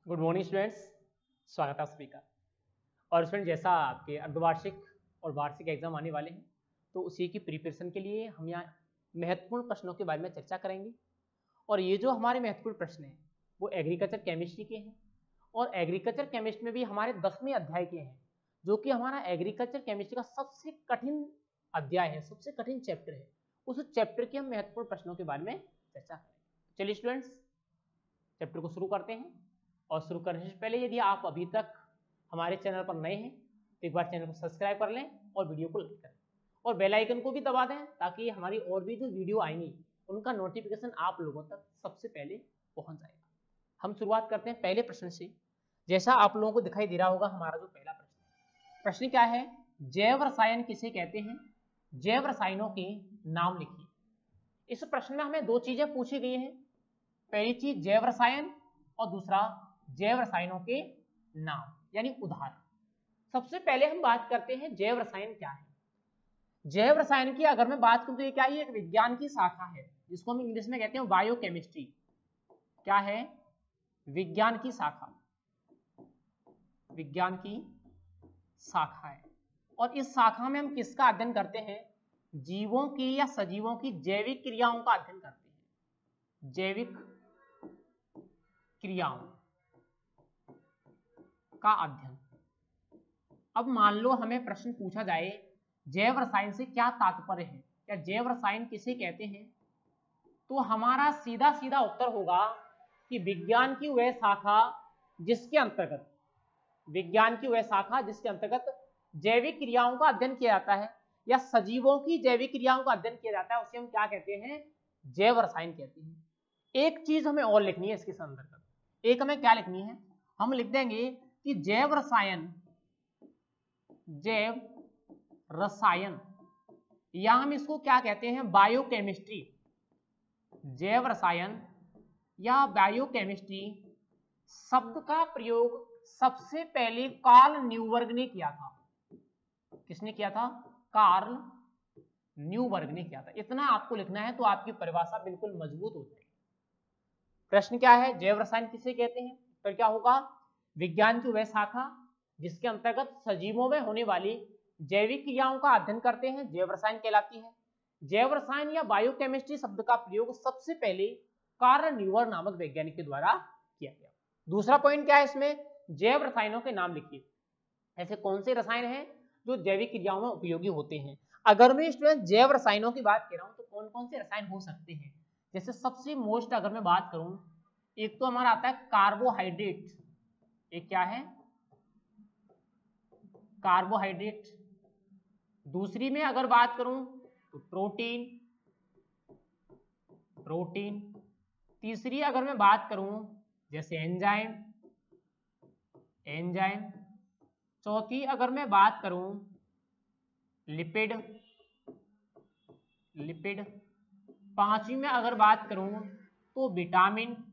Good morning students, स्वागत है आप सभी का। और स्टूडेंट जैसा आपके अर्धवार्षिक और वार्षिक एग्जाम आने वाले हैं तो उसी की प्रिपरेशन के लिए हम यहाँ महत्वपूर्ण प्रश्नों के बारे में चर्चा करेंगे। और ये जो हमारे महत्वपूर्ण प्रश्न हैं वो एग्रीकल्चर केमिस्ट्री के हैं और एग्रीकल्चर केमिस्ट्री में भी हमारे 10वें अध्याय के हैं, जो कि हमारा एग्रीकल्चर केमिस्ट्री का सबसे कठिन अध्याय है, सबसे कठिन चैप्टर है। उस चैप्टर के हम महत्वपूर्ण प्रश्नों के बारे में चर्चा करेंगे। चलिए स्टूडेंट्स, चैप्टर को शुरू करते हैं। और शुरू करने से पहले यदि आप अभी तक हमारे चैनल पर नए हैं तो एक बार चैनल को सब्सक्राइब कर लें और वीडियो को लाइक करें और बेल आइकन को भी दबा दें, ताकि हमारी और भी जो वीडियो आएंगी उनका नोटिफिकेशन आप लोगों तक सबसे पहले पहुंच जाएगा। हम शुरुआत करते हैं पहले प्रश्न से। जैसा आप लोगों को दिखाई दे रहा होगा, हमारा जो पहला प्रश्न क्या है, जैव रसायन किसे कहते हैं, जैव रसायनों के नाम लिखिए। इस प्रश्न में हमें दो चीजें पूछी गई हैं, पहली चीज जैव रसायन और दूसरा जैव रसायनों के नाम यानी उदाहरण। सबसे पहले हम बात करते हैं जैव रसायन क्या है। जैव रसायन की अगर मैं बात करूं तो ये क्या है, एक विज्ञान की शाखा है जिसको हम इंग्लिश में कहते हैं बायोकेमिस्ट्री। क्या है, विज्ञान की शाखा, विज्ञान की शाखा है। और इस शाखा में हम किसका अध्ययन करते हैं, जीवों की या सजीवों की जैविक क्रियाओं का अध्ययन करते हैं, जैविक क्रियाओं का अध्ययन। अब मान लो हमें प्रश्न पूछा जाए जैव रसायन से क्या तात्पर्य है या जैव रसायन किसे कहते हैं, तो हमारा सीधा सीधा उत्तर होगा कि विज्ञान की वह शाखा जिसके अंतर्गत, विज्ञान की वह शाखा जिसके अंतर्गत जैविक क्रियाओं का अध्ययन किया जाता है या सजीवों की जैविक क्रियाओं का अध्ययन किया जाता है, उसे हम क्या कहते हैं, जैव रसायन कहते हैं। एक चीज हमें और लिखनी है इसके अंतर्गत, एक हमें क्या लिखनी है, हम लिख देंगे कि जैव रसायन, जैव रसायन या हम इसको क्या कहते हैं, बायोकेमिस्ट्री। जैव रसायन या बायोकेमिस्ट्री शब्द का प्रयोग सबसे पहले कार्ल न्यूबर्ग ने किया था। किसने किया था, कार्ल न्यूबर्ग ने किया था। इतना आपको लिखना है तो आपकी परिभाषा बिल्कुल मजबूत हो जाएगी। प्रश्न क्या है, जैव रसायन किसे कहते हैं, फिर क्या होगा, विज्ञान की वह शाखा जिसके अंतर्गत सजीवों में होने वाली जैविक क्रियाओं का अध्ययन करते हैं, जैव रसायन कहलाती है। जैव रसायन या बायोकेमिस्ट्री शब्द का प्रयोग सबसे पहले कार्ल न्यूबर्ग नामक वैज्ञानिक के द्वारा किया गया। दूसरा पॉइंट क्या है इसमें, जैव रसायनों के नाम लिखिए। ऐसे कौन से रसायन हैं जो जैविक क्रियाओं में उपयोगी होते हैं। अगर मैं स्टूडेंट जैव रसायनों की बात कर रहा हूं तो कौन कौन से रसायन हो सकते हैं, जैसे सबसे मोस्ट अगर मैं बात करूं, एक तो हमारा आता है कार्बोहाइड्रेट। एक क्या है, कार्बोहाइड्रेट। दूसरी में अगर बात करूं तो प्रोटीन, प्रोटीन। तीसरी अगर मैं बात करूं जैसे एंजाइम, एंजाइम। चौथी अगर मैं बात करूं लिपिड, लिपिड। पांचवी में अगर बात करूं तो विटामिन,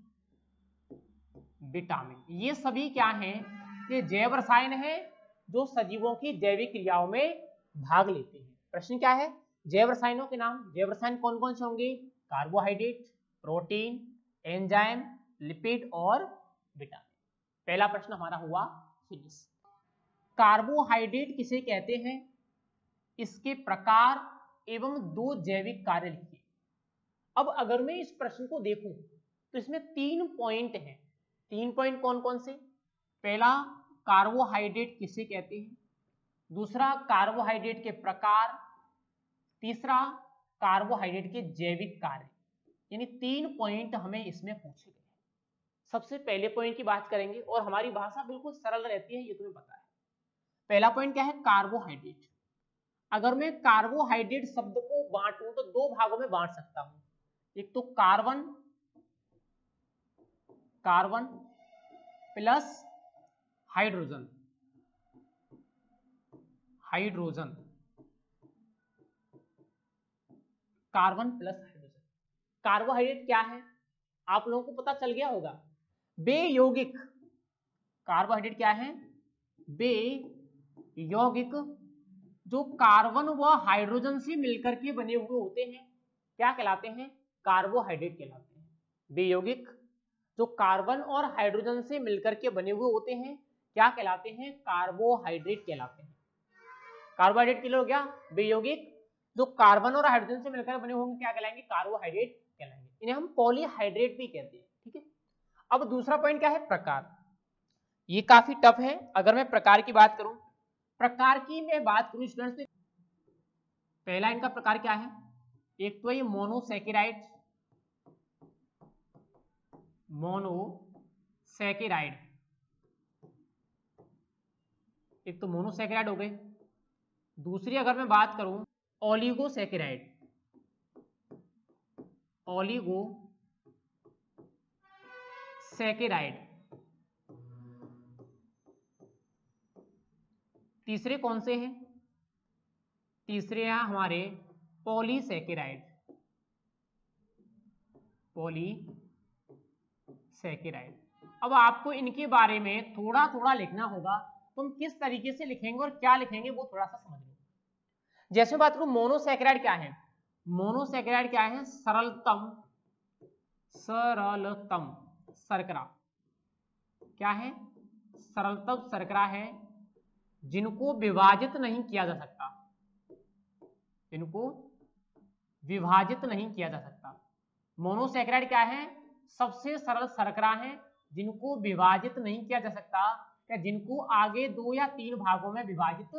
विटामिन। ये सभी क्या हैं, ये जैव रसायन है जो सजीवों की जैविक क्रियाओं में भाग लेते हैं। प्रश्न क्या है, जैव रसायनों के नाम। जैव रसायन कौन कौन से होंगे, कार्बोहाइड्रेट, प्रोटीन, एंजाइम, लिपिड और विटामिन। पहला प्रश्न हमारा हुआ फिनिश। कार्बोहाइड्रेट किसे कहते हैं, इसके प्रकार एवं दो जैविक कार्य लिखिए। अब अगर मैं इस प्रश्न को देखूं तो इसमें 3 पॉइंट हैं। 3 पॉइंट कौन कौन से, पहला कार्बोहाइड्रेट किसे कहते हैं, दूसरा कार्बोहाइड्रेट के प्रकार, तीसरा कार्बोहाइड्रेट के जैविक कार्य। यानी 3 पॉइंट हमें इसमें पूछे गए। सबसे पहले पॉइंट की बात करेंगे और हमारी भाषा बिल्कुल सरल रहती है, ये तुम्हें पता है। पहला पॉइंट क्या है, कार्बोहाइड्रेट। अगर मैं कार्बोहाइड्रेट शब्द को बांटूं तो 2 भागों में बांट सकता हूं, एक तो carbon, carbon plus hydrogen, hydrogen, carbon plus hydrogen. Carbohydrate क्या है आप लोगों को पता चल गया होगा, बेयौगिक। कार्बोहाइड्रेट क्या है, बेयौगिक, जो कार्बन व हाइड्रोजन से मिलकर के बने हुए होते हैं, क्या कहलाते हैं, कार्बोहाइड्रेट कहलाते हैं। बेयौगिक जो कार्बन और हाइड्रोजन से मिलकर के बने हुए होते हैं क्या कहलाते हैं? कार्बोहाइड्रेट कहलाते हैं। कार्बोहाइड्रेट क्लियर हो गया? वियौगिक जो कार्बन और हाइड्रोजन से मिलकर बने होंगे क्या कहलाएंगे? कार्बोहाइड्रेट कहलाएंगे। इन्हें हम पॉलीहाइड्रेट भी कहते हैं। ठीक है, अब दूसरा पॉइंट क्या है? प्रकार। ये काफी टफ है। अगर मैं प्रकार की बात करूं, प्रकार की मैं बात करूं स्टूडेंट्स, पहला इनका प्रकार क्या है? एक तो ये मोनोसैकेराइड, मोनोसैकेराइड, एक तो मोनोसैकेराइड हो गए। दूसरी अगर मैं बात करूं ओलिगोसैकेराइड, ओलिगोसैकेराइड। तीसरे कौन से हैं? तीसरे हैं हमारे पॉलीसैकेराइड, पॉलीसैकेराइड। अब आपको इनके बारे में थोड़ा थोड़ा लिखना होगा। तुम किस तरीके से लिखेंगे और क्या लिखेंगे वो थोड़ा सा समझ लो। जैसे बात करूं मोनोसैकेराइड क्या है? मोनोसैकेराइड क्या है? सरलतम शर्करा। क्या है? सरलतम शर्करा है जिनको विभाजित नहीं किया जा सकता, इनको विभाजित नहीं किया जा सकता। मोनोसैकेराइड क्या है? सबसे सरल शर्करा है जिनको विभाजित नहीं किया जा सकता, या जिनको आगे 2 या 3 भागों में विभाजित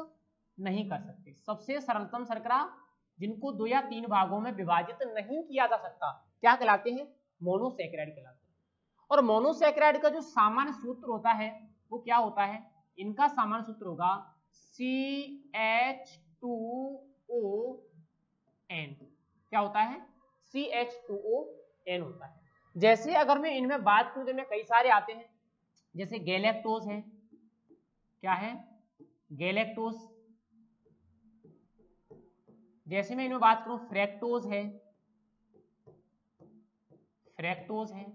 नहीं कर सकते। सबसे सरलतम शर्करा जिनको 2 या 3 भागों में विभाजित नहीं किया जा सकता क्या कहलाते हैं? मोनोसैकेराइड कहलाते हैं। और मोनोसैकेराइड का जो सामान्य सूत्र होता है वो क्या होता है? इनका सामान्य सूत्र होगा CH2ON। क्या होता है? CH2ON होता है। जैसे अगर मैं इनमें बात करूं तो इनमें कई सारे आते हैं, जैसे गैलेक्टोज है। क्या है? गैलेक्टोज। जैसे मैं इनमें बात करूं फ्रैक्टोज है, फ्रैक्टोज है,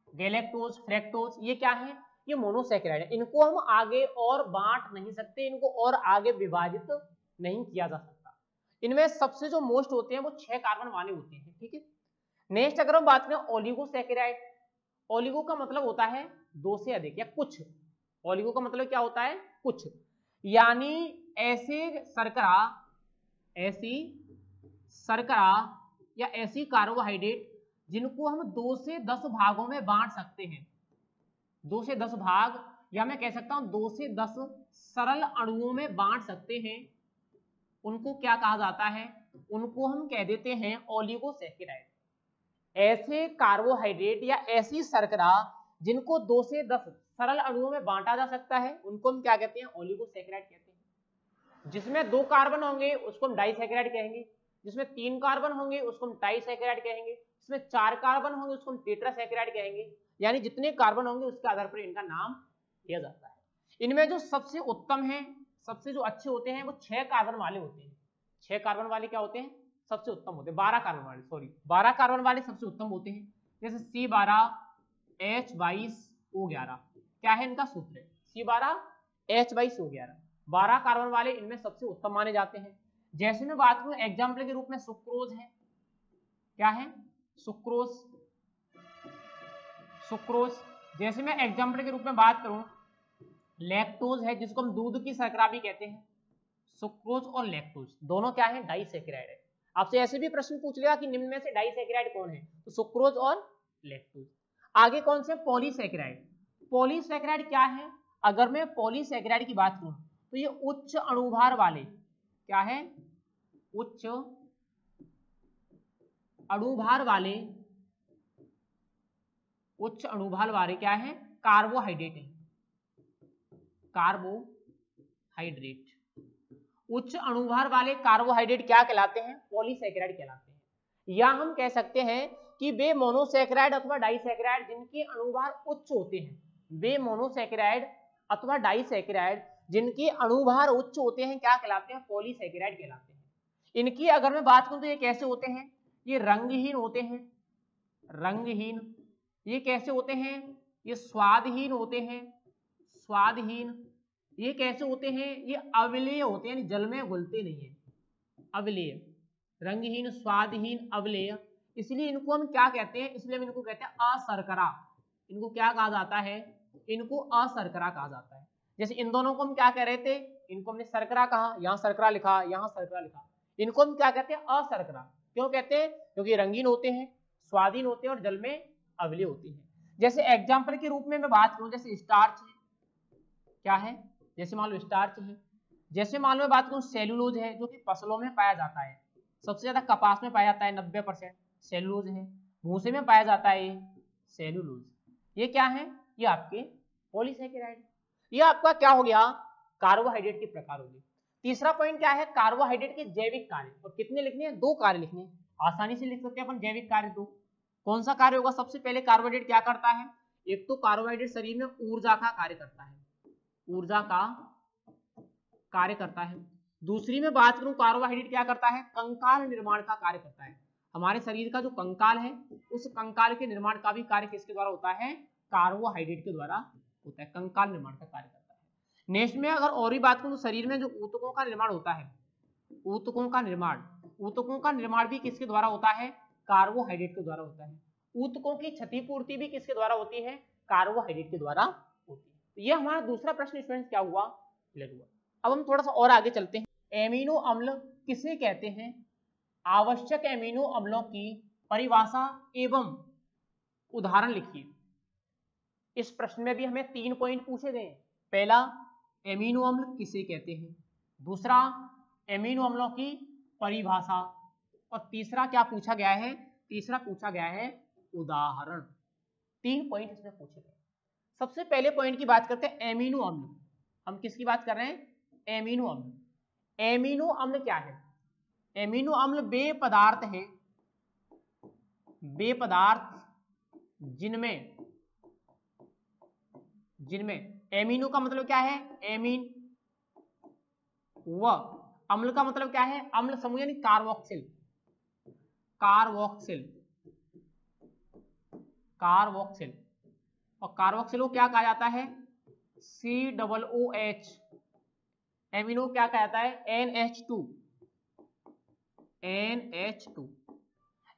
गैलेक्टोज, फ्रैक्टोज, ये क्या है? ये मोनोसैकेराइड है। इनको हम आगे और बांट नहीं सकते, इनको और आगे विभाजित नहीं किया जा सकता। इनमें सबसे जो मोस्ट होते हैं वो 6 कार्बन वाले होते हैं। ठीक है, नेक्स्ट अगर हम बात करें ओलिगोसैकेराइड, ओलिगो का मतलब होता है 2 से अधिक या कुछ। ओलिगो का मतलब क्या होता है? कुछ, यानी ऐसी शर्करा या ऐसी कार्बोहाइड्रेट जिनको हम 2 से 10 भागों में बांट सकते हैं। 2 से 10 भाग, या मैं कह सकता हूं 2 से 10 सरल अणुओं में बांट सकते हैं, उनको क्या कहा जाता है? उनको हम कह देते हैं ओलिगोसैकेराइड। ऐसे कार्बोहाइड्रेट या ऐसी शर्करा जिनको 2 से 10 सरल अणुओं में बांटा जा सकता है उनको हम क्या कहते हैं? ओलिगोसैकेराइड कहते हैं। जिसमें 2 कार्बन होंगे उसको हम डाइसैकेराइड कहेंगे, जिसमें 3 कार्बन होंगे उसको हम ट्राइसैकेराइड कहेंगे, जिसमें 4 कार्बन होंगे उसको हम टेट्रासैकेराइड कहेंगे। यानी जितने कार्बन होंगे उसके आधार पर इनका नाम दिया जाता है। इनमें जो सबसे उत्तम है, सबसे जो अच्छे होते हैं वो 6 कार्बन वाले होते हैं। 6 कार्बन वाले क्या होते हैं? सबसे उत्तम होते हैं। 12 कार्बन वाले, सॉरी 12 कार्बन वाले सबसे उत्तम होते हैं। जैसे C12H22O11 क्या है इनका सूत्र? C12H22O11, 12 कार्बन वाले इनमें सबसे उत्तम माने जाते हैं। जैसे मैं बात करूं एग्जाम्पल के रूप में सुक्रोज है। क्या है? Sucrose, sucrose. जैसे मैं एग्जाम्पल के रूप में बात करूं लैक्टोज है, जिसको हम दूध की शर्करा भी कहते हैं। सुक्रोज और लैक्टोज दोनों क्या है? डाइसैकेराइड है। आपसे ऐसे भी प्रश्न पूछ लिया कि निम्न में से डाइसैकेराइड कौन है, तो सुक्रोज और लैक्टोज। आगे कौन से? पॉलीसैकेराइड। पॉलीसैकेराइड क्या है? अगर मैं पॉलीसैकेराइड की बात करूं तो ये उच्च अणुभार वाले, क्या है? उच्च अणुभार वाले, उच्च अणुभार वाले क्या है? कार्बोहाइड्रेट है। कार्बोहाइड्रेट, उच्च अणुभार वाले कार्बोहाइड्रेट क्या कहलाते हैं? पॉलीसैकेराइड कहलाते हैं। या हम कह सकते हैं कि वे मोनोसैकेराइड अथवा डाइसैकेराइड जिनके अणुभार उच्च होते हैं, वे मोनोसैकेराइड अथवा डाइसैकेराइड जिनके अणुभार उच्च होते हैं क्या कहलाते हैं? पॉलीसैकेराइड कहलाते हैं। इनकी अगर मैं बात करूं तो ये कैसे होते हैं? ये रंगहीन होते हैं, रंगहीन। ये कैसे होते हैं? ये स्वादहीन होते हैं, स्वादहीन। ये कैसे होते हैं? ये अवलेय होते हैं, यानी जल में घुलते नहीं है, अवलेय। रंगहीन, स्वादहीन, अवलेय, इसलिए इनको हम क्या कहते हैं? इसलिए हम इनको कहते हैं अशर्करा। इनको क्या कहा जाता है, इनको अशर्करा कहा जाता है। जैसे इन दोनों को हम क्या कह रहे थे, इनको हमने शर्करा कहा, यहाँ शर्करा लिखा, यहाँ शर्करा लिखा, इनको हम क्या कहते हैं, अशर्करा। क्यों कहते हैं, क्योंकि रंगीन होते हैं, स्वादीन होते हैं और जल में अम्लीय होती है। जैसे एग्जाम्पल के रूप में मैं बात करूं, जैसे स्टार्च है, क्या है, जैसे मान लो स्टार्च है। जैसे मान लो मैं बात करूं सेलुलोज है, जो कि फसलों में पाया जाता है, सबसे ज्यादा कपास में पाया जाता है, 90% सेलुलोज है। भूसे में पाया जाता है सेलुलोज। ये क्या है, ये आपके पॉलीसेकेराइड। ये आपका क्या हो गया, कार्बोहाइड्रेट के प्रकार हो गए। तीसरा पॉइंट क्या है, कार्बोहाइड्रेट के जैविक कार्य। और कितने लिखने हैं, 2 कार्य लिखने हैं। आसानी से लिख सकते हैं अपन जैविक कार्य 2। कौन सा कार्य होगा, सबसे पहले कार्बोहाइड्रेट क्या करता है, एक तो कार्बोहाइड्रेट शरीर में ऊर्जा का कार्य करता है, ऊर्जा का कार्य करता है। दूसरी में बात करूं, कार्बोहाइड्रेट क्या करता है, कंकाल निर्माण का कार्य करता है। हमारे शरीर का जो कंकाल है, उस कंकाल के निर्माण का भी कार्य किसके द्वारा होता है, कार्बोहाइड्रेट के द्वारा होता है, कंकाल निर्माण का कार्य करता है। नेक्स्ट में अगर और भी बात करूं, तो शरीर में जो ऊतकों का निर्माण होता है, ऊतकों का निर्माण भी किसके द्वारा होता है, कार्बोहाइड्रेट के द्वारा होता है। ऊतकों की क्षतिपूर्ति भी किसके द्वारा होती है, कार्बोहाइड्रेट के द्वारा होती है। तो ये हमारा दूसरा प्रश्न स्टूडेंट्स क्या हुआ, क्लियर हुआ। अब हम थोड़ा सा और आगे चलते हैं। एमिनो अम्ल किसे कहते हैं, आवश्यक एमिनो अम्लों की परिभाषा एवं उदाहरण लिखिए। इस प्रश्न में भी हमें 3 पॉइंट पूछे गए। पहला, एमिनो अम्ल किसे कहते हैं, दूसरा एमिनो अम्लों की परिभाषा, और तीसरा क्या पूछा गया है, तीसरा पूछा गया है उदाहरण। 3 पॉइंट इसमें पूछे गए। सबसे पहले पॉइंट की बात करते हैं, एमिनो अम्ल। हम किसकी बात कर रहे हैं, एमिनो अम्ल। एमिनो अम्ल क्या है, एमिनो अम्ल वे पदार्थ हैं, वे पदार्थ जिनमें एमिनो का मतलब क्या है, एमीन, व अम्ल का मतलब क्या है, अम्ल समूह यानी कार्बोक्सिल, कार्बोक्सिल। और कार्बोक्सिल को क्या कहा जाता है, COOH। एमिनो क्या कहा जाता है, NH2।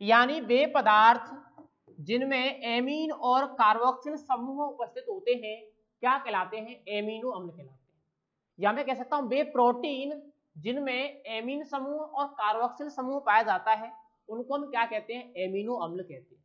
यानी वे पदार्थ जिनमें एमीन और कार्बोक्सिल समूह उपस्थित होते हैं क्या कहलाते हैं, एमिनो अम्ल कहलाते हैं। या मैं कह सकता हूं वे प्रोटीन जिनमें एमीन समूह और कार्बोक्सिल समूह पाया जाता है, उनको हम क्या कहते हैं, एमिनो अम्ल कहते हैं।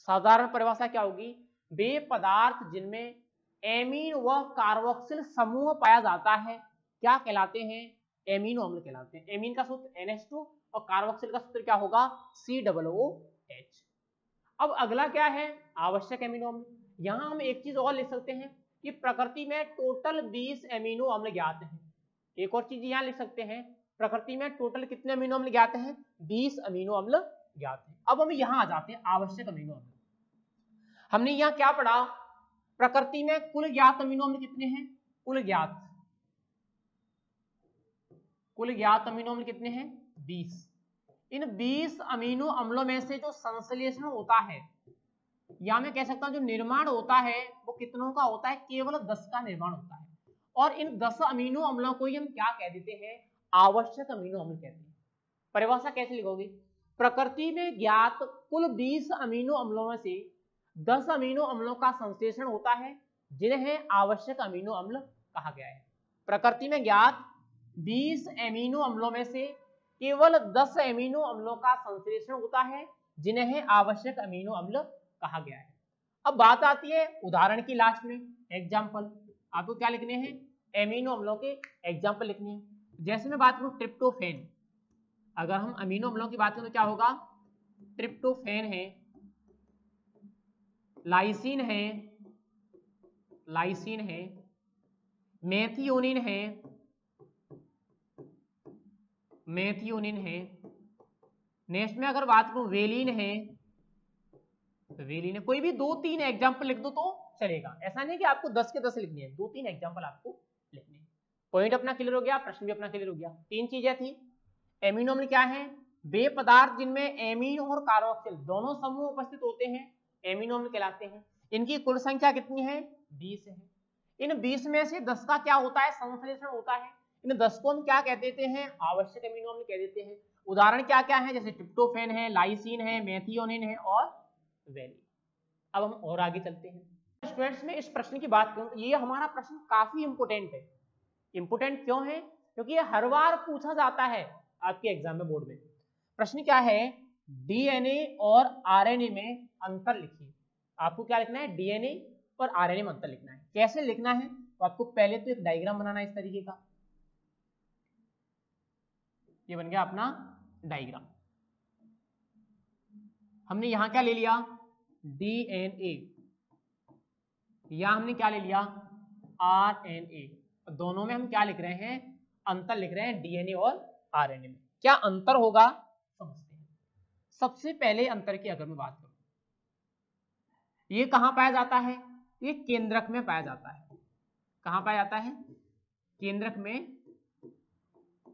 साधारण परिभाषा क्या होगी, वे पदार्थ जिनमें एमीन व कार्बोक्सिल समूह पाया जाता है क्या कहलाते हैं, एमिनो अम्ल कहलाते हैं। एमीन का सूत्र NH2 और कार्बोक्सिल का सूत्र क्या होगा, COOH। अब अगला क्या है, आवश्यक एमिनो अम्ल। यहां हम एक चीज और लिख सकते हैं कि प्रकृति में टोटल 20 एमिनो अम्ल ज्ञात हैं। एक और चीज यहां लिख सकते हैं, प्रकृति में टोटल कितने अमीनो अम्ल ज्ञात हैं, 20 अमीनो अम्ल ज्ञात हैं। अब हम यहां आ जाते हैं, आवश्यक अमीनो अम्ल। हमने यहां क्या पढ़ा, प्रकृति में कुल ज्ञात अमीनो अम्ल कितने हैं, कुल ज्ञात अमीनो अम्ल कितने हैं, 20। इन 20 अमीनो अम्लों में से जो संश्लेषण होता है, या मैं कह सकता हूं जो निर्माण होता है, वो कितनों का होता है, केवल 10 का निर्माण होता है। और इन 10 अमीनो अम्लों को ही हम क्या कह देते हैं, आवश्यक अमीनो अम्ल कहते हैं। परिभाषा कैसे लिखोगे, प्रकृति में ज्ञात कुल 20 अमीनो अम्लों में से 10 अमीनो अम्लों का संश्लेषण होता है, जिन्हें आवश्यक अमीनो अम्ल कहा गया है। प्रकृति में ज्ञात 20 अमीनो अम्लों में से केवल 10 अमीनो अम्लों का संश्लेषण होता है, जिन्हें आवश्यक अमीनो अम्ल कहा गया है। अब बात आती है उदाहरण की, लास्ट में एग्जाम्पल। आपको क्या लिखने हैं, अमीनो अम्लों के एग्जाम्पल लिखने हैं। जैसे मैं बात करूं ट्रिप्टोफेन, अगर हम अमीनो अम्लों की बात करें तो क्या होगा, ट्रिप्टोफेन है, लाइसिन है, मेथियोनिन है, नेक्स्ट में अगर बात करूं वेलिन है, कोई भी 2-3 एग्जाम्पल लिख दो तो चलेगा। ऐसा नहीं कि आपको 10 के 10 लिखनी है, 2-3 एग्जाम्पल आपको लिखने हैं। पॉइंट अपना क्लियर हो गया, प्रश्न भी अपना क्लियर हो गया। 3 चीजें थी। एमिनो अम्ल क्या है, वे पदार्थ जिनमें एमीन और कार्बोक्सिल दोनों समूह उपस्थित होते हैं, एमिनो अम्ल कहलाते हैं। इनकी कुल संख्या कितनी है, 20 है। इन 20 में से 10 का क्या होता है, संश्लेषण होता है। इन 10 को हम क्या कह देते हैं, आवश्यक एमिनो अम्ल कह देते हैं। उदाहरण क्या क्या है, जैसे ट्रिप्टोफेन है, लाइसिन है, मेथियोनिन है और वेलिन। अब हम और आगे चलते हैं। स्टूडेंट्स में इस प्रश्न की बात करूं, ये हमारा प्रश्न काफी इंपोर्टेंट है। इंपोर्टेंट क्यों है? क्योंकि ये हर बार पूछा जाता है आपके एग्जाम में, बोर्ड में। प्रश्न क्या है? डीएनए और आरएनए में अंतर लिखिए। आपको क्या लिखना है? डीएनए और आरएनए में अंतर लिखना है। कैसे लिखना है? तो आपको पहले तो एक डायग्राम बनाना है इस तरीके का। ये बन गया अपना डायग्राम। हमने यहां क्या ले लिया? डीएनए। यहां हमने क्या ले लिया? आरएनए। दोनों में हम क्या लिख रहे हैं? अंतर लिख रहे हैं डीएनए और आरएनए में। क्या अंतर होगा समझते हैं। सबसे पहले अंतर की अगर मैं बात करूं, ये कहां पाया जाता है? ये केंद्रक में पाया जाता है। कहां पाया जाता है? केंद्रक में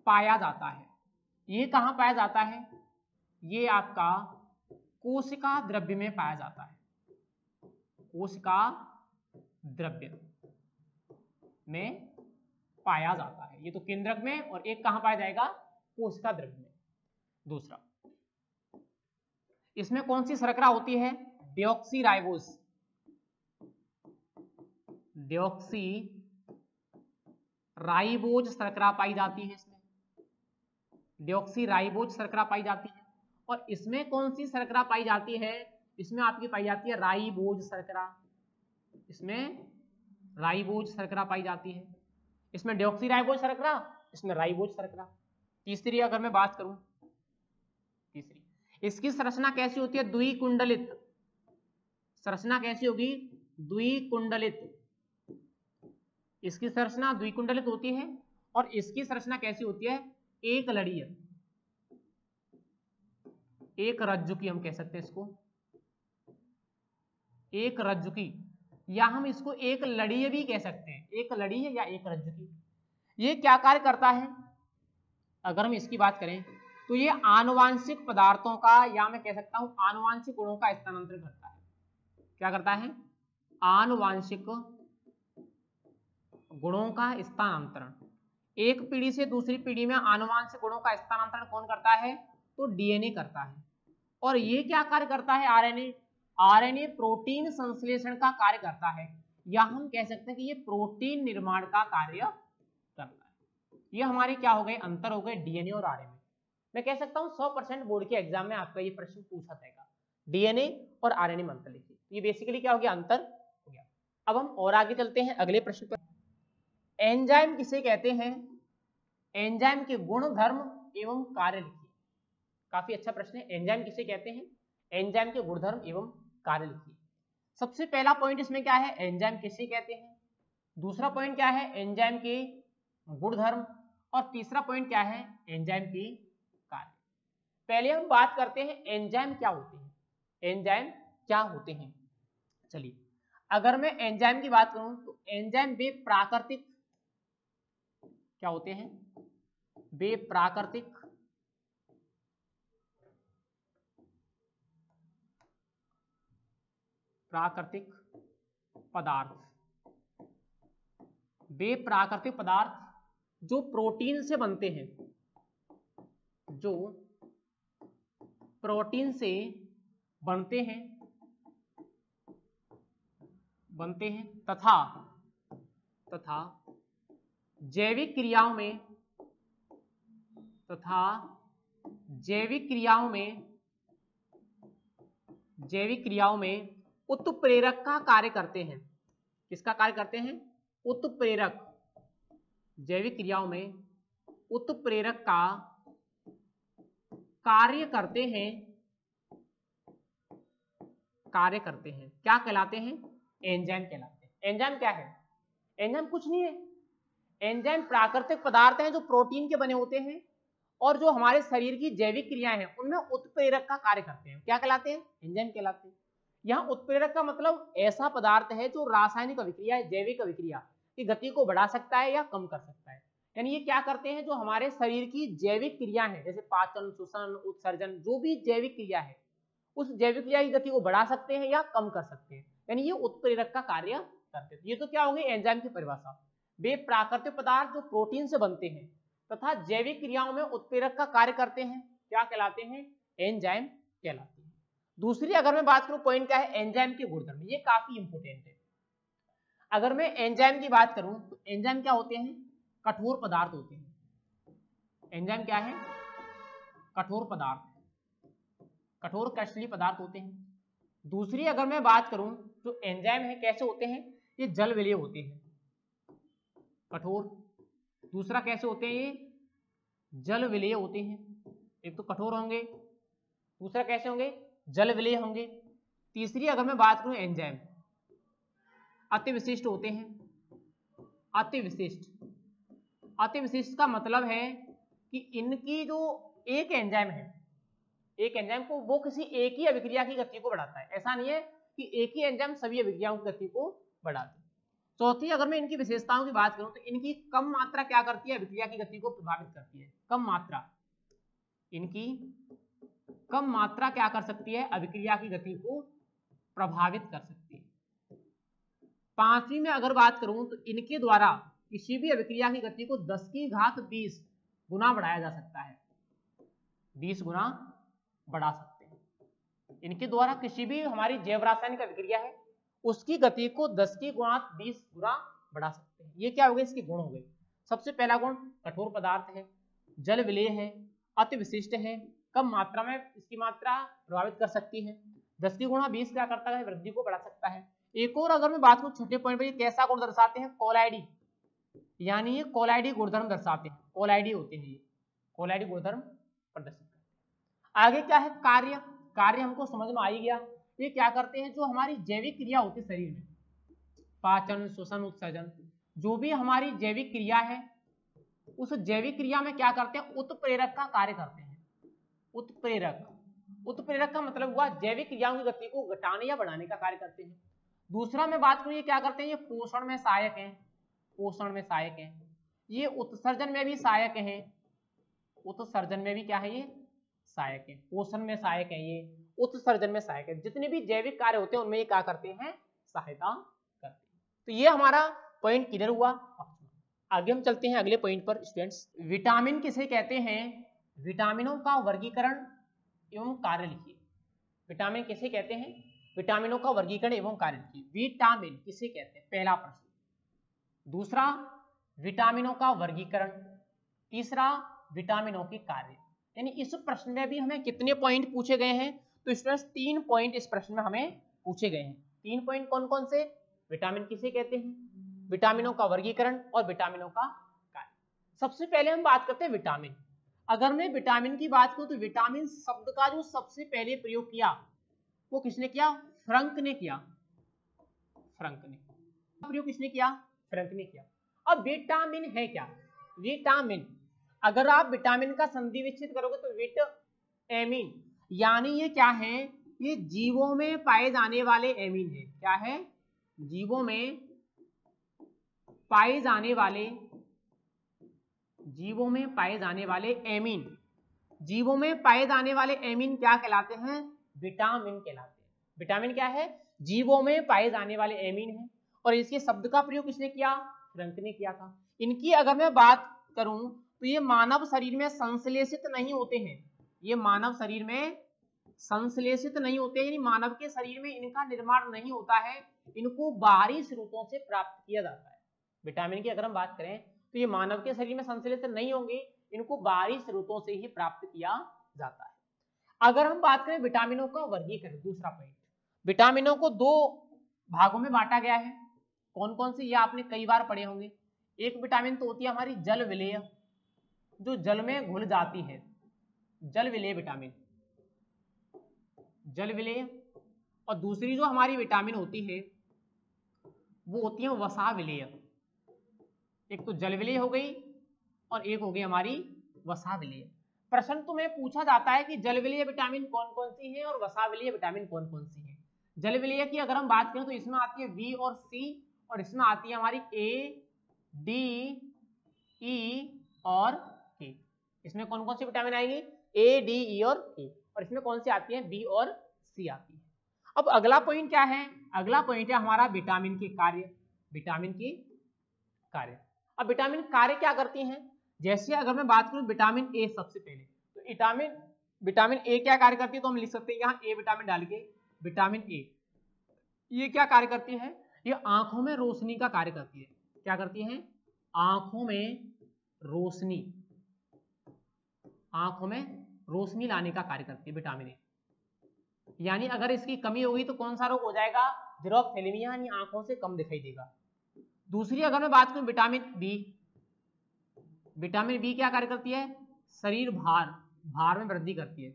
पाया जाता है। ये कहां पाया जाता है? ये आपका कोशिका द्रव्य में पाया जाता है। कोशिका द्रव्य में पाया जाता है। ये तो केंद्रक में, और एक कहां पाया जाएगा? कोशिका द्रव्य में। दूसरा, इसमें कौन सी शर्करा होती है? डिऑक्सीराइबोज। डिऑक्सीराइबोज शर्करा पाई जाती है इसमें। डिऑक्सीराइबोज शर्करा पाई जाती है। और इसमें कौन सी शर्करा पाई जाती है? इसमें आपकी पाई जाती है राइबोज शर्करा। इसमें राइबोज शर्करा पाई जाती है। इसमें डिऑक्सीराइबोज शर्करा, इसमें राइबोज शर्करा। तीसरी अगर मैं बात करूं, तीसरी, इसकी संरचना कैसी होती है? द्विकुंडलित। संरचना कैसी होगी? द्विकुंडलित। इसकी संरचना द्विकुंडलित होती है। और इसकी संरचना कैसी होती है? एक लड़ीय, एक रज्जुकी हम कह सकते हैं इसको, एक रज्जुकी, या हम इसको एक लड़ीय भी कह सकते हैं। एक लड़ीय या एक रज्जुकी। ये क्या कार्य करता है? अगर हम इसकी बात करें तो ये आनुवांशिक पदार्थों का, या मैं कह सकता हूं आनुवांशिक गुणों का स्थानांतरण करता है। क्या करता है? आनुवांशिक गुणों का स्थानांतरण। एक पीढ़ी से दूसरी पीढ़ी में आनुवांशिक गुणों का स्थानांतरण कौन करता है? तो डीएनए करता है। और ये क्या कार्य करता है? आरएनए। आरएनए प्रोटीन संश्लेषण का कार्य करता है, या हम कह सकते हैं कि ये प्रोटीन निर्माण का कार्य करता है। ये हमारे क्या हो गए? अंतर हो गए डीएनए और आरएनए। मैं कह सकता हूं 100% बोर्ड के एग्जाम में आपका ये प्रश्न पूछा जाएगा, डीएनए और आरएनए में अंतर लिखिए। ये बेसिकली क्या हो गया? अंतर हो गया। अब हम और आगे चलते हैं अगले प्रश्न पर। एंजाइम किसे कहते हैं? एंजाइम के गुण, धर्म एवं कार्य लिखिए। काफी अच्छा प्रश्न है। एंजाइम किसे कहते हैं? एंजाइम के गुणधर्म एवं कार्य लिखिए। सबसे पहला पॉइंट इसमें क्या है? एंजाइम किसे कहते हैं। दूसरा पॉइंट क्या है? एंजाइम के गुणधर्म। और तीसरा पॉइंट क्या है? एंजाइम के कार्य। पहले हम बात करते हैं एंजाइम क्या होते हैं। एंजाइम क्या होते हैं? चलिए, अगर मैं एंजाइम की बात करूं तो एंजाइम वे प्राकृतिक क्या होते हैं? वे प्राकृतिक पदार्थ, वे प्राकृतिक पदार्थ जो प्रोटीन से बनते हैं, जो प्रोटीन से बनते हैं तथा जैविक क्रियाओं में उत्प्रेरक का कार्य करते हैं। किसका कार्य करते हैं? उत्प्रेरक। जैविक क्रियाओं में उत्प्रेरक का कार्य करते हैं। क्या कहलाते हैं? एंजाइम कहलाते हैं। एंजाइम क्या है? एंजाइम कुछ नहीं है। एंजाइम प्राकृतिक पदार्थ हैं जो प्रोटीन के बने होते हैं, और जो हमारे शरीर की जैविक क्रियाएं हैं उनमें उत्प्रेरक का कार्य करते हैं। क्या कहलाते हैं? एंजाइम कहलाते हैं। यहाँ उत्प्रेरक का मतलब ऐसा पदार्थ है जो रासायनिक अभिक्रिया, जैविक अभिक्रिया की गति को बढ़ा सकता है या कम कर सकता है। यानी ये क्या करते हैं? जो हमारे शरीर की जैविक क्रिया है, जैसे पाचन, श्वसन, उत्सर्जन, जो भी जैविक क्रिया है, उस जैविक क्रिया की गति को बढ़ा सकते हैं या कम कर सकते हैं। यानी ये उत्प्रेरक का कार्य करते हैं। ये तो क्या हो गई एंजाइम की परिभाषा। वे प्राकृतिक पदार्थ जो प्रोटीन से बनते हैं तथा जैविक क्रियाओं में उत्प्रेरक का कार्य करते हैं, क्या कहलाते हैं? एंजाइम कहलाते हैं। दूसरी अगर मैं बात करूं पॉइंट क्या है, एंजाइम के गुणधर्म, ये काफी इंपोर्टेंट है। अगर मैं एंजाइम की बात करूं तो एंजाइम क्या होते हैं, कठोर पदार्थ होते हैं। एंजाइम क्या है, कठोर पदार्थ, कठोर कृष्णीय पदार्थ होते हैं। दूसरी अगर मैं बात करूं तो एंजाइम है कैसे होते हैं, ये जल विलेय होते हैं, कठोर। दूसरा कैसे होते हैं, ये जल विलेय होते हैं। एक तो कठोर होंगे, दूसरा कैसे होंगे, जल विलेय होंगे। तीसरी अगर मैं बात करूं एंजाइम अति विशिष्ट होते हैं। अति विशिष्ट, अति विशिष्ट का मतलब है कि इनकी जो एक एंजाइम है, एक एंजाइम को वो किसी एक ही अभिक्रिया की गति को बढ़ाता है। ऐसा नहीं है कि एक ही एंजाइम सभी अभिक्रियाओं की गति को बढ़ाती है। चौथी अगर मैं इनकी विशेषताओं की बात करूं तो इनकी कम मात्रा क्या करती है, अभिक्रिया की गति को प्रभावित करती है। कम मात्रा, इनकी कम मात्रा क्या कर सकती है, अभिक्रिया की गति को प्रभावित कर सकती है। पांचवी में अगर बात करूं तो इनके द्वारा किसी भी अभिक्रिया की गति को 10 की घात 20 गुना बढ़ाया जा सकता है, 20 गुना बढ़ा सकते हैं। इनके द्वारा किसी भी हमारी जैव रासायनिक अभिक्रिया है उसकी गति को 10 की घात 20 गुना बढ़ा सकते हैं। ये क्या हो गए, इसके गुण हो गए। सबसे पहला गुण कठोर पदार्थ है, जल विलेय है, अति विशिष्ट है, कम मात्रा में इसकी मात्रा प्रभावित कर सकती है, 10 की गुणा 20 क्या करता है, वृद्धि को बढ़ा सकता है। एक और अगर मैं बात करूं छठे पॉइंट पर, ये कैसा गुण दर्शाते हैं, कोलाइडी, यानी ये कोलाइडी गुणधर्म दर्शाते हैं। कोलाइडी होते हैं ये, कोलाइडी गुणधर्म प्रदर्शित करते हैं। आगे क्या है, कार्य। कार्य हमको समझ में आ ही गया। ये क्या करते हैं, जो हमारी जैविक क्रिया होती है शरीर में, पाचन, श्वसन, उत्सर्जन, जो भी हमारी जैविक क्रिया है उस जैविक क्रिया में क्या करते हैं, उत्प्रेरक का कार्य करते हैं। उत्प्रेरक, उत्प्रेरक का मतलब हुआ जैविक क्रियाओं की गति को घटाने या बढ़ाने का कार्य करते हैं। दूसरा मैं बात करूं, ये क्या करते हैं, ये पोषण में सहायक हैं, पोषण में सहायक हैं। ये उत्सर्जन में भी सहायक हैं, उत्सर्जन में भी क्या है, ये सहायक है। पोषण में सहायक है, ये उत्सर्जन में सहायक है। जितने भी जैविक कार्य होते हैं उनमें ये क्या करते हैं, सहायता करते हैं। तो ये हमारा पॉइंट क्लियर हुआ। आगे हम चलते हैं अगले पॉइंट पर स्टूडेंट्स। विटामिन किसे कहते हैं, विटामिनों का वर्गीकरण एवं कार्य लिखिए। विटामिन किसे कहते हैं, विटामिनों का वर्गीकरण एवं कार्य लिखिए। विटामिन किसे कहते हैं, पहला प्रश्न। दूसरा, विटामिनों का वर्गीकरण। तीसरा, विटामिनों के कार्य। यानी इस प्रश्न में भी हमें कितने पॉइंट पूछे गए हैं, तो स्टूडेंट्स 3 पॉइंट इस प्रश्न में हमें पूछे गए हैं। 3 पॉइंट कौन कौन से, विटामिन किसे कहते हैं, विटामिनों का वर्गीकरण और विटामिनों का कार्य। सबसे पहले हम बात करते हैं विटामिन। अगर मैं विटामिन की बात करूं तो विटामिन शब्द का जो सबसे पहले प्रयोग किया वो किसने किया, फ्रंक ने किया। फ्रंक ने प्रयोग किसने किया, फ्रंक ने किया। अब विटामिन है क्या, विटामिन, अगर आप विटामिन का संधि विच्छेद करोगे तो विट एमीन, यानी ये क्या है, ये जीवों में पाए जाने वाले एमीन है। क्या है, जीवों में पाए जाने वाले, जीवों में पाए जाने वाले एमीन, जीवों में पाए जाने वाले एमीन क्या कहलाते हैं, विटामिन कहलाते हैं। विटामिन क्या है, जीवों में पाए जाने वाले एमीन है। और इसके शब्द का प्रयोग किसने किया, फ्रंक ने किया था। इनकी अगर मैं बात करूं तो ये मानव शरीर में संश्लेषित नहीं होते हैं, ये मानव शरीर में संश्लेषित नहीं होते, यानी मानव के शरीर में इनका निर्माण नहीं होता है, इनको बाहरी स्रोतों से प्राप्त किया जाता है। विटामिन की अगर हम बात करें तो ये मानव के शरीर में संश्लेषित नहीं होंगे, इनको बाहरी स्रोतों से ही प्राप्त किया जाता है। अगर हम बात करें विटामिनों का वर्गीकरण, दूसरा पॉइंट, विटामिनों को 2 भागों में बांटा गया है। कौन कौन से, ये आपने कई बार पढ़े होंगे। एक विटामिन तो होती है हमारी जल विलेय, जो जल में घुल जाती है, जल विलेय विटामिन, जल विलेय। और दूसरी जो हमारी विटामिन होती है वो होती है वसा विलेय। एक तो जल विलेय हो गई और एक हो गई हमारी वसा विलेय। प्रश्न तो में पूछा जाता है कि जल विलेय विटामिन कौन कौन सी है और वसा विलेय विटामिन कौन कौन सी है। जल विलेय की अगर हम बात करें तो इसमें आती है वी और सी, और इसमें आती है हमारी ए, डी, ई और के। इसमें कौन कौन सी विटामिन आएगी, ए, डी, ई और के। और इसमें कौन सी आती है, बी और सी आती है। अब अगला पॉइंट क्या है, अगला पॉइंट है हमारा विटामिन के कार्य। विटामिन की कार्य, अब विटामिन कार्य क्या करती हैं, जैसे अगर मैं बात करूं विटामिन ए, सबसे पहले तो विटामिन विटामिन ए क्या कार्य करती है, तो हम लिख सकते हैं यहाँ ए विटामिन डाल के, विटामिन ए ये क्या कार्य करती है, ये आंखों में रोशनी का कार्य करती है। क्या करती है, आंखों में रोशनी, आंखों में रोशनी लाने का कार्य करती है विटामिन ए। यानी अगर इसकी कमी होगी तो कौन सा रोग हो जाएगा, जेरोफ्थेल्मिया, यानी आंखों से कम दिखाई देगा। दूसरी अगर मैं बात करूं विटामिन बी, विटामिन बी क्या कार्य करती है, शरीर भार में वृद्धि करती है,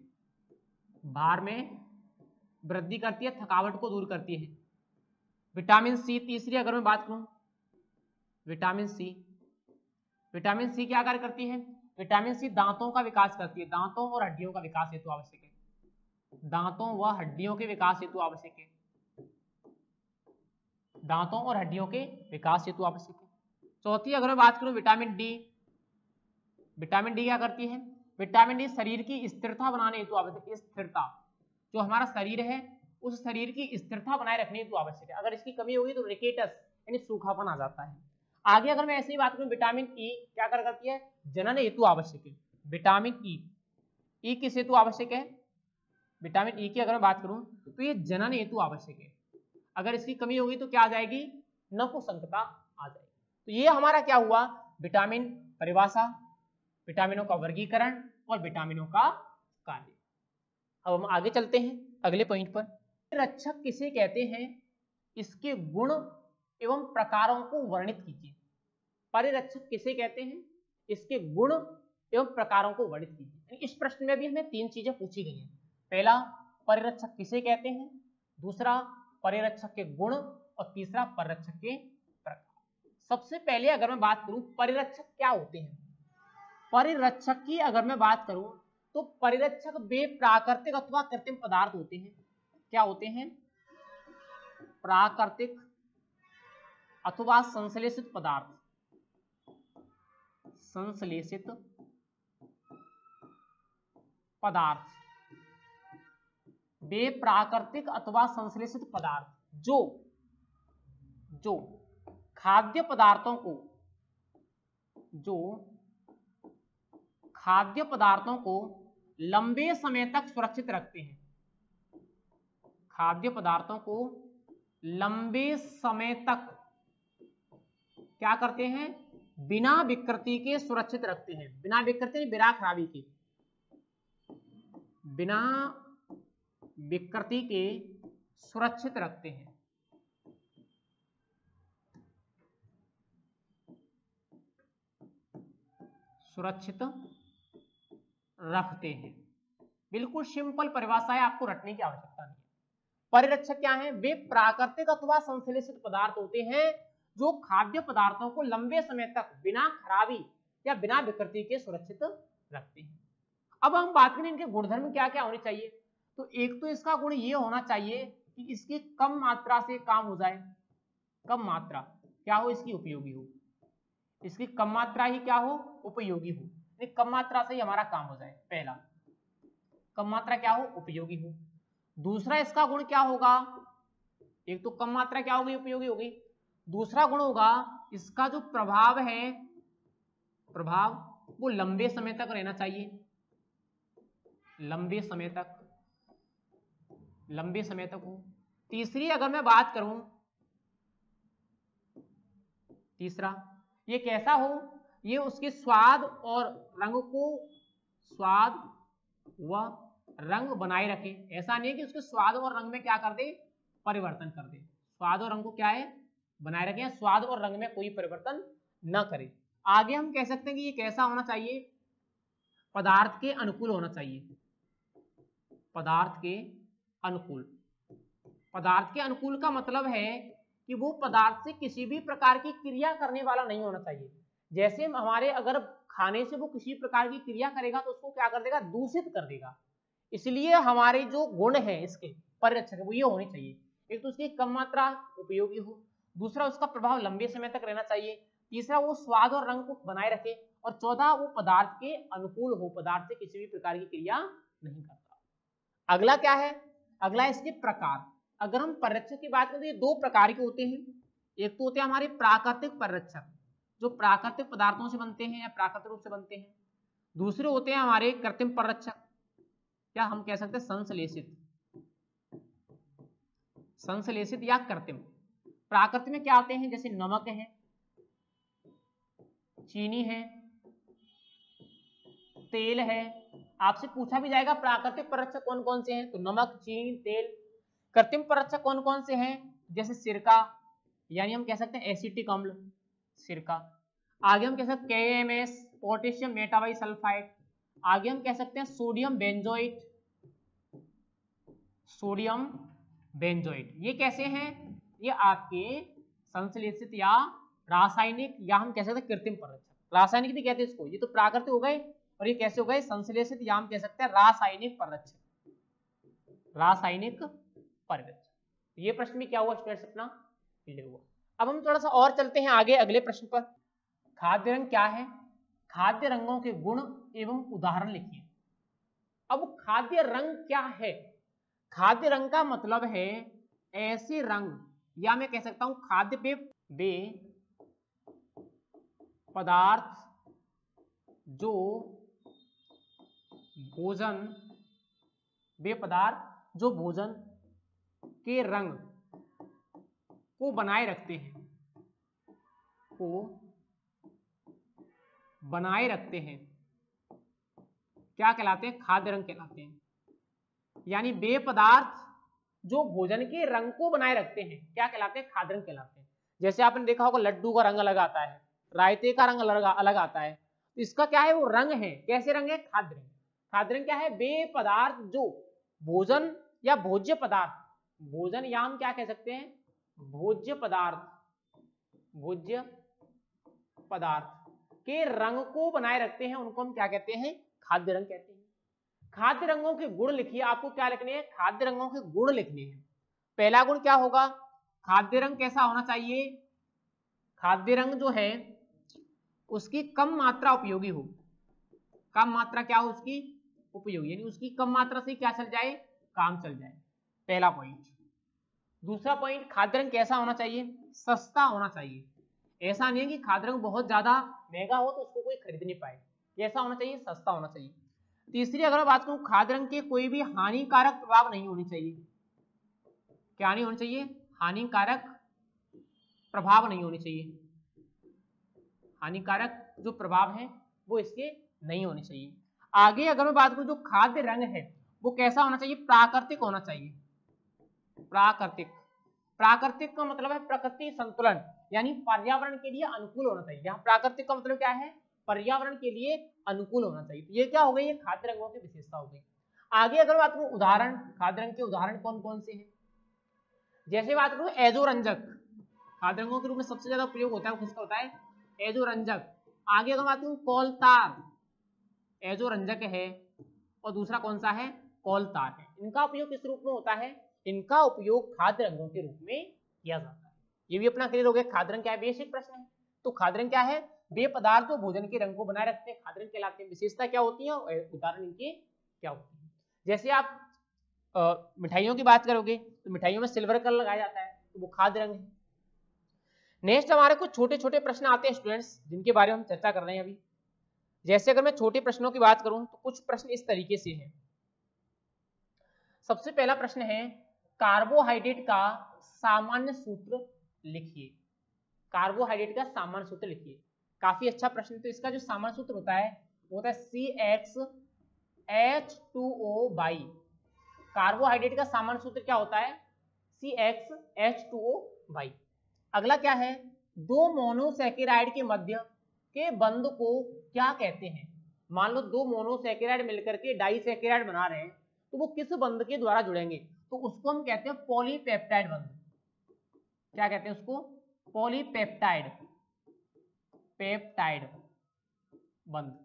भार में वृद्धि करती है, थकावट को दूर करती है। विटामिन सी तीसरी अगर मैं बात करूं, विटामिन सी, विटामिन सी क्या कार्य करती है, विटामिन सी दांतों का विकास करती है, दांतों और हड्डियों का विकास हेतु आवश्यक है, दांतों व हड्डियों के विकास हेतु आवश्यक है, दांतों और हड्डियों के विकास हेतु आवश्यक है। चौथी अगर मैं बात करूं विटामिन डी, विटामिन डी क्या करती है, विटामिन डी शरीर की स्थिरता बनाने हेतु आवश्यक है, स्थिरता, जो हमारा शरीर है उस शरीर की स्थिरता बनाए रखने हेतु आवश्यक है। अगर इसकी कमी होगी तो रिकेटस यानी सूखापन आ जाता है। आगे अगर मैं ऐसे ही बात करूं विटामिन ई क्या कर करती है, जनन हेतु आवश्यक है, विटामिन ई किस हेतु आवश्यक है, विटामिन ई की अगर मैं बात करूं तो ये जनन हेतु आवश्यक है। अगर इसकी कमी होगी तो क्या आ जाएगी, नपुंसकता आ जाएगी। तो ये हमारा क्या हुआ, विटामिन परिभाषा, विटामिनों का वर्गीकरण और विटामिनों का कार्य। अब हम आगे चलते हैं अगले पॉइंट पर। परिरक्षक किसे कहते हैं, इसके गुण एवं प्रकारों को वर्णित कीजिए। परिरक्षक किसे कहते हैं, इसके गुण एवं प्रकारों को वर्णित कीजिए। इस प्रश्न में भी हमें तीन चीजें पूछी गई हैं। पहला, परिरक्षक किसे कहते हैं, दूसरा परिरक्षक के गुण और तीसरा परिरक्षक के प्रकार। सबसे पहले अगर मैं बात करूं परिरक्षक क्या होते हैं, परिरक्षक की अगर मैं बात करूं तो परिरक्षक वे प्राकृतिक अथवा कृत्रिम पदार्थ होते हैं। क्या होते हैं, प्राकृतिक अथवा संश्लेषित पदार्थ, संश्लेषित पदार्थ, वे प्राकृतिक अथवा संश्लेषित पदार्थ जो खाद्य पदार्थों को, जो खाद्य पदार्थों को लंबे समय तक सुरक्षित रखते हैं, खाद्य पदार्थों को लंबे समय तक क्या करते हैं, बिना विकृति के सुरक्षित रखते हैं, बिना विकृति बिना खराबी के, बिना विकृति के सुरक्षित रखते हैं। सुरक्षित रखते हैं, बिल्कुल सिंपल परिभाषा है, आपको रटने की आवश्यकता नहीं है। परिरक्षक क्या है, वे प्राकृतिक अथवा संश्लेषित पदार्थ होते हैं जो खाद्य पदार्थों को लंबे समय तक बिना खराबी या बिना विकृति के सुरक्षित रखते हैं। अब हम बात करें इनके गुणधर्म क्या क्या होने चाहिए, तो एक तो इसका गुण ये होना चाहिए कि इसकी कम मात्रा से काम हो जाए, कम मात्रा क्या हो, इसकी उपयोगी हो, इसकी कम मात्रा ही क्या हो, उपयोगी हो, कम मात्रा से ही हमारा काम हो जाए। पहला, कम मात्रा क्या हो, उपयोगी हो। दूसरा इसका गुण क्या होगा, एक तो कम मात्रा क्या होगी, उपयोगी होगी। दूसरा गुण होगा इसका जो प्रभाव है, प्रभाव वो लंबे समय तक रहना चाहिए, लंबे समय तक, लंबे समय तक हो। तीसरी अगर मैं बात करूं, तीसरा ये कैसा हो, ये उसके स्वाद और रंग को, स्वाद व रंग बनाए रखे। ऐसा नहीं है कि उसके स्वाद और रंग में क्या कर दे, परिवर्तन कर दे, स्वाद और रंग को क्या है, बनाए रखे, स्वाद और रंग में कोई परिवर्तन न करे। आगे हम कह सकते हैं कि ये कैसा होना चाहिए, पदार्थ के अनुकूल होना चाहिए, पदार्थ के अनुकूल। पदार्थ के अनुकूल का मतलब है कि वो पदार्थ से किसी भी प्रकार की क्रिया करने वाला नहीं होना चाहिए। जैसे हमारे अगर खाने से वो किसी प्रकार की क्रिया करेगा तो उसको क्या कर देगा, दूषित कर देगा। इसलिए हमारे जो गुण है इसके परिरक्षक वो ये होने चाहिए, एक तो उसकी कम मात्रा उपयोगी हो, दूसरा उसका प्रभाव लंबे समय तक रहना चाहिए, तीसरा वो स्वाद और रंग को बनाए रखे, और चौथा वो पदार्थ के अनुकूल हो, पदार्थ से किसी भी प्रकार की क्रिया नहीं करता। अगला क्या है, अगला इसके प्रकार। अगर हम परिरक्षक की बात करें तो ये दो प्रकार के होते हैं। एक तो होते हैं हमारे प्राकृतिक परिरक्षक जो प्राकृतिक पदार्थों से बनते हैं या प्राकृतिक रूप से बनते हैं, दूसरे होते हैं हमारे कृत्रिम परिरक्षक या हम कह सकते हैं संश्लेषित, संश्लेषित या कृत्रिम। प्राकृतिक में क्या आते हैं, जैसे नमक है, चीनी है, तेल है। आपसे पूछा भी जाएगा प्राकृतिक परक्षक कौन कौन से हैं, तो नमक, चीनी, तेल। कृत्रिम परक्षक कौन कौन से हैं, जैसे सिरका, यानी हम कह सकते हैं एसिटिक अम्ल, सिरका। आगे हम कह सकते हैं KMS, पोटेशियम मेटाबाइसल्फाइड। आगे हम कह सकते हैं सोडियम बेंजोइट, सोडियम बेंजोइट। ये कैसे हैं, ये आपके संश्लेषित या रासायनिक, या हम कह सकते हैं कृत्रिम परक्षक। रासायनिक भी कहते हैं इसको, ये तो प्राकृतिक हो गए, और ये कैसे हो गए, संश्लेषित, या हम कह सकते हैं रासायनिक परक्षक, रासायनिक परक्षक। ये प्रश्न में क्या हुआ स्टूडेंट्स, अपना क्लियर हुआ। अब हम थोड़ा सा और चलते हैं आगे अगले प्रश्न पर। खाद्य रंग क्या है, खाद्य रंगों के गुण एवं उदाहरण लिखिए। अब खाद्य रंग क्या है, खाद्य रंग का मतलब है ऐसे रंग, या मैं कह सकता हूं खाद्य पेय पदार्थ जो भोजन, वे पदार्थ जो भोजन के रंग को बनाए रखते हैं, को बनाए रखते हैं, क्या कहलाते हैं, खाद्य रंग कहलाते हैं। यानी वे पदार्थ जो भोजन के रंग को बनाए रखते हैं क्या कहलाते हैं, खाद्य रंग कहलाते हैं। जैसे आपने देखा होगा लड्डू का रंग अलग आता है, रायते का रंग अलग आता है, तो इसका क्या है, वो रंग है, कैसे रंग है, खाद्य रंग। खाद्य रंग क्या है, वे पदार्थ जो भोजन या भोज्य पदार्थ, भोजन या हम क्या कह सकते हैं भोज्य पदार्थ, भोज्य पदार्थ के रंग को बनाए रखते हैं, उनको हम क्या कहते हैं, खाद्य रंग कहते हैं। खाद्य रंगों के गुण लिखिए, आपको क्या लिखने हैं, खाद्य रंगों के गुण लिखने हैं। पहला गुण क्या होगा, खाद्य रंग कैसा होना चाहिए, खाद्य रंग जो है उसकी कम मात्रा उपयोगी हो, कम मात्रा क्या हो उसकी, उपयोगी, यानी उसकी कम मात्रा से क्या चल जाए, काम चल जाए, पहला पॉइंट। दूसरा पॉइंट, खाद्य रंग कैसा होना चाहिए, सस्ता होना चाहिए। ऐसा नहीं है कि खाद्य रंग बहुत ज्यादा महंगा हो तो उसको कोई खरीद नहीं पाए, कैसा होना चाहिए, सस्ता होना चाहिए। तीसरी अगर मैं बात करूं, खाद्य रंग के कोई भी हानिकारक प्रभाव नहीं होने चाहिए, क्या नहीं होना चाहिए, हानिकारक प्रभाव नहीं होने चाहिए, हानिकारक जो प्रभाव है वो इसके नहीं होने चाहिए। आगे अगर मैं बात करूं, जो खाद्य रंग है वो कैसा होना चाहिए, प्राकृतिक होना चाहिए, प्राकृतिक। प्राकृतिक का मतलब है प्रकृति संतुलन, यानी पर्यावरण के लिए अनुकूल होना चाहिए। यहाँ प्राकृतिक का मतलब क्या है, पर्यावरण के लिए अनुकूल होना चाहिए। तो ये क्या हो गई, ये खाद्य रंगों की विशेषता हो गई। आगे अगर बात करूं उदाहरण, खाद्य रंग के उदाहरण कौन कौन से हैं, जैसे बात करूं एजोरंजक, खाद्य रंगों के रूप में सबसे ज्यादा प्रयोग होता है, किसका होता है, एजोरंजक। आगे अगर बात करूं कोलतार, एजोरंजक है, और दूसरा कौन सा है, कोलतार है। इनका उपयोग किस रूप में होता है, इनका उपयोग खाद्य रंगों के रूप में किया जाता है। ये भी अपना क्लियर हो गया, खाद्य रंग क्या है, बेसिक प्रश्न है। तो खाद्य रंग क्या है, वे पदार्थ जो भोजन के रंग को बनाए रखते हैं, खाद्य रंग कहलाते हैं। विशेषता क्या होती है, उदाहरण इनके क्या होती है। जैसे आप मिठाइयों की बात करोगे तो मिठाइयों में सिल्वर कलर लगाया जाता है, तो वो खाद्य रंग है। नेक्स्ट हमारे कुछ छोटे छोटे प्रश्न आते हैं स्टूडेंट्स, जिनके बारे में हम चर्चा कर रहे हैं अभी। जैसे अगर मैं छोटे प्रश्नों की बात करूं तो कुछ प्रश्न इस तरीके से हैं। सबसे पहला प्रश्न है, कार्बोहाइड्रेट का सामान्य सूत्र लिखिए, कार्बोहाइड्रेट का सामान्य सूत्र लिखिए। काफी अच्छा प्रश्न। तो इसका जो सामान्य सूत्र होता है वो होता है CxH2O। कार्बोहाइड्रेट का सामान्य सूत्र क्या होता है, CxH2O। अगला क्या है, दो मोनोसैकेराइड के मध्य के बंध को क्या कहते हैं। मान लो दो मोनोसैकेराइड मिलकर के डाइसैकेराइड बना रहे हैं, तो वो किस बंध के द्वारा जुड़ेंगे, तो उसको हम कहते हैं पॉलीपेप्टाइड बंध। क्या कहते हैं उसको, पॉलीपेप्टाइड, पेप्टाइड बंध।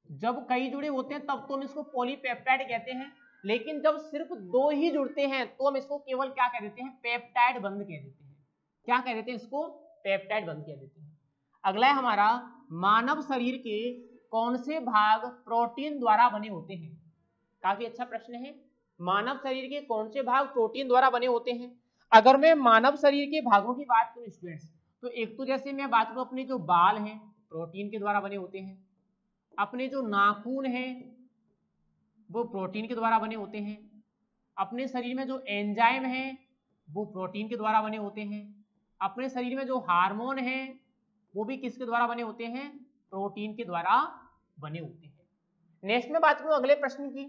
जब कई जुड़े होते हैं तब तो हम इसको पॉलीपेप्टाइड कहते हैं, लेकिन जब सिर्फ दो ही जुड़ते हैं तो हम इसको केवल क्या कह देते हैं, पेप्टाइड बंध कह देते हैं। क्या कह देते हैं इसको, पेप्टाइड बंध कह देते हैं। अगला है हमारा, मानव शरीर के कौन से भाग प्रोटीन द्वारा बने होते हैं। काफी अच्छा प्रश्न है, मानव शरीर के कौन से भाग प्रोटीन द्वारा बने होते हैं। अगर मैं मानव शरीर के भागों की बात करूं स्टूडेंट्स, तो एक तो जैसे मैं बात करूं अपने जो बाल हैं प्रोटीन के द्वारा बने होते हैं, अपने जो नाखून हैं वो प्रोटीन के द्वारा बने होते हैं। अपने शरीर में जो एंजाइम हैं वो प्रोटीन के द्वारा बने होते हैं। अपने शरीर में जो हार्मोन हैं वो भी किसके द्वारा बने होते हैं? प्रोटीन के द्वारा बने होते हैं। नेक्स्ट में बात करूं अगले प्रश्न की,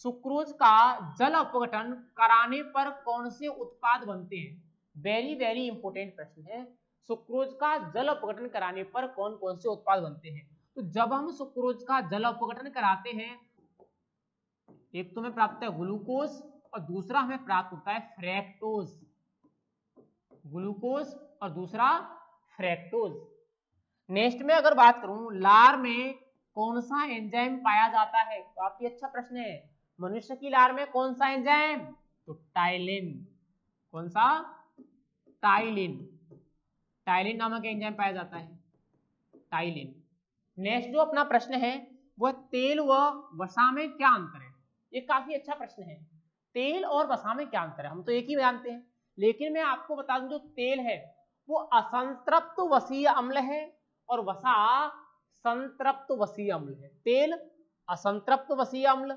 सुक्रोज का जल अपघटन कराने पर कौन से उत्पाद बनते हैं? वेरी वेरी इंपॉर्टेंट प्रश्न है। सुक्रोज का जल अपघटन कराने पर कौन कौन से उत्पाद बनते हैं? तो जब हम सुक्रोज का जल अपघटन कराते हैं, एक तो हमें प्राप्त है ग्लूकोज और दूसरा हमें प्राप्त होता है फ्रैक्टोज। ग्लूकोज और दूसरा फ्रैक्टोज। नेक्स्ट में अगर बात करूं, लार में कौन सा एंजाइम पाया जाता है? काफी अच्छा प्रश्न है। मनुष्य की लार में कौन सा एंजाइम? तो टाइलिन। कौन सा? टाइलिन। टाइलिन नामक एंजाइम पाया जाता है, टाइलिन। नेक्स्ट जो अपना प्रश्न है वह तेल व वसा में क्या अंतर है? ये काफी अच्छा प्रश्न है। तेल और वसा में क्या अंतर है? हम तो एक ही जानते हैं, लेकिन मैं आपको बता दूं जो तेल है वो असंतृप्त वसीय अम्ल है और वसा संतृप्त वसीय अम्ल है। तेल असंतृप्त वसीय अम्ल,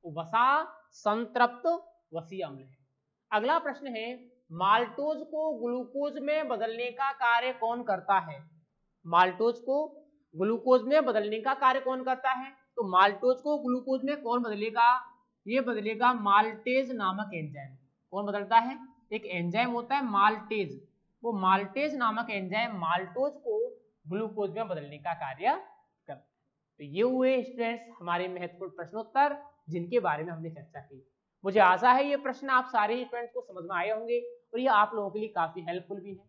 वसा संतृप्त वसीय अम्ल है। अगला प्रश्न है, माल्टोज को ग्लूकोज में बदलने का कार्य कौन करता है? माल्टोज को ग्लूकोज में बदलने का कार्य कौन करता है? तो माल्टोज को ग्लूकोज में कौन बदलेगा? ये बदलेगा माल्टेज नामक एंजाइम। कौन बदलता है? एक एंजाइम होता है माल्टेज, वो माल्टेज नामक एंजाइम माल्टोज को ग्लूकोज में बदलने का कार्य करता है। तो ये हुए स्टूडेंट्स हमारे महत्वपूर्ण प्रश्नोत्तर जिनके बारे में हमने चर्चा की। मुझे आशा है ये प्रश्न आप सारे स्टूडेंट्स को समझ में आए होंगे और ये आप लोगों के लिए काफी हेल्पफुल भी है।